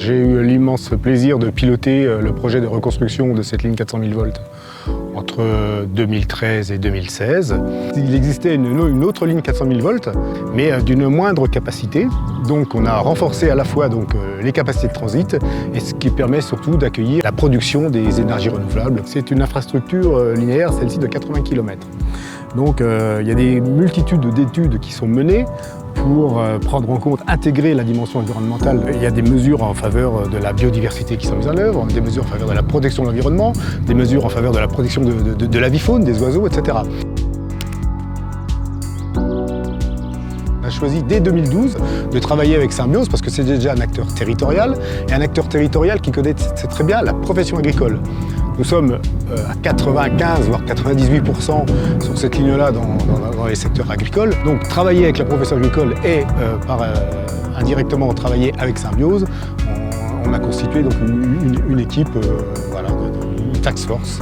J'ai eu l'immense plaisir de piloter le projet de reconstruction de cette ligne 400 000 volts entre 2013 et 2016. Il existait une autre ligne 400 000 volts, mais d'une moindre capacité. Donc on a renforcé à la fois les capacités de transit, et ce qui permet surtout d'accueillir la production des énergies renouvelables. C'est une infrastructure linéaire, celle-ci de 80 km. Donc il y a des multitudes d'études qui sont menées pour prendre en compte, intégrer la dimension environnementale. Il y a des mesures en faveur de la biodiversité qui sont mises en œuvre, des mesures en faveur de la protection de l'environnement, des mesures en faveur de la protection de la vie faune, des oiseaux, etc. On a choisi dès 2012 de travailler avec Symbiose parce que c'est déjà un acteur territorial, et un acteur territorial qui connaît très bien la profession agricole. Nous sommes à 95 voire 98% sur cette ligne-là dans les secteurs agricoles. Donc travailler avec la profession agricole et indirectement travailler avec Symbiose, on a constitué donc une équipe, une task force.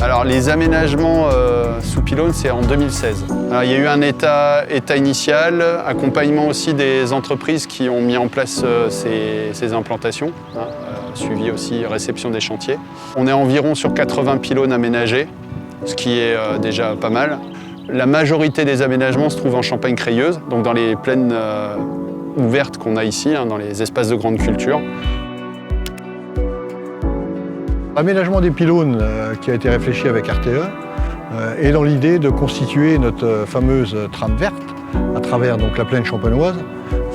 Alors les aménagements sous pylône, c'est en 2016. Alors, il y a eu un état initial, accompagnement aussi des entreprises qui ont mis en place ces implantations, suivi aussi réception des chantiers. On est environ sur 80 pylônes aménagés, ce qui est déjà pas mal. La majorité des aménagements se trouvent en Champagne-Crayeuse, donc dans les plaines ouvertes qu'on a ici, dans les espaces de grande culture. L'aménagement des pylônes qui a été réfléchi avec RTE est dans l'idée de constituer notre fameuse trame verte à travers donc, la plaine champenoise,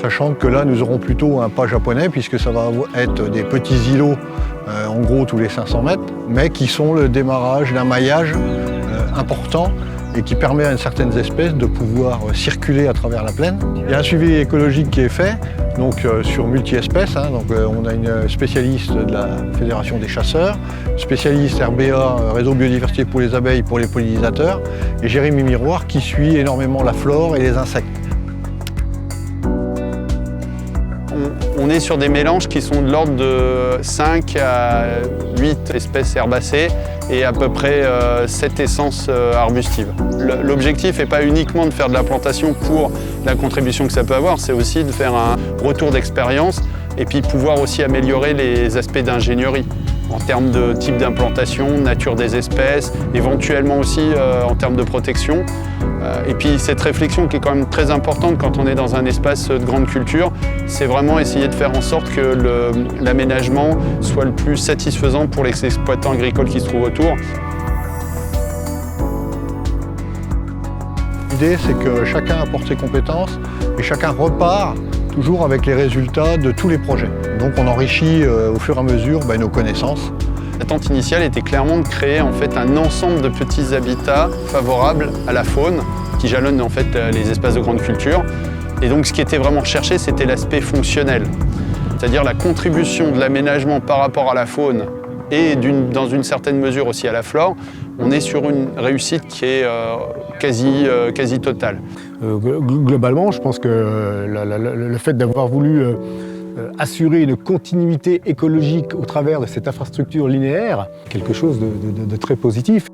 sachant que là nous aurons plutôt un pas japonais puisque ça va être des petits îlots en gros tous les 500 mètres, mais qui sont le démarrage d'un maillage important et qui permet à certaines espèces de pouvoir circuler à travers la plaine. Il y a un suivi écologique qui est fait, donc sur multi-espèces. On a une spécialiste de la Fédération des chasseurs, spécialiste RBA, Réseau Biodiversité pour les abeilles, pour les pollinisateurs, et Jérémy Miroir qui suit énormément la flore et les insectes. On est sur des mélanges qui sont de l'ordre de 5 à 8 espèces herbacées et à peu près 7 essences arbustives. L'objectif n'est pas uniquement de faire de la plantation pour la contribution que ça peut avoir, c'est aussi de faire un retour d'expérience et puis pouvoir aussi améliorer les aspects d'ingénierie en termes de type d'implantation, nature des espèces, éventuellement aussi en termes de protection. Et puis cette réflexion qui est quand même très importante quand on est dans un espace de grande culture, c'est vraiment essayer de faire en sorte que l'aménagement soit le plus satisfaisant pour les exploitants agricoles qui se trouvent autour. L'idée, c'est que chacun apporte ses compétences et chacun repart toujours avec les résultats de tous les projets. Donc on enrichit au fur et à mesure nos connaissances. L'attente initiale était clairement de créer en fait un ensemble de petits habitats favorables à la faune qui jalonnent en fait les espaces de grande culture. Et donc ce qui était vraiment recherché, c'était l'aspect fonctionnel, c'est-à-dire la contribution de l'aménagement par rapport à la faune et dans une certaine mesure aussi à la flore. On est sur une réussite qui est quasi totale. Globalement, je pense que le fait d'avoir voulu assurer une continuité écologique au travers de cette infrastructure linéaire, quelque chose de très positif.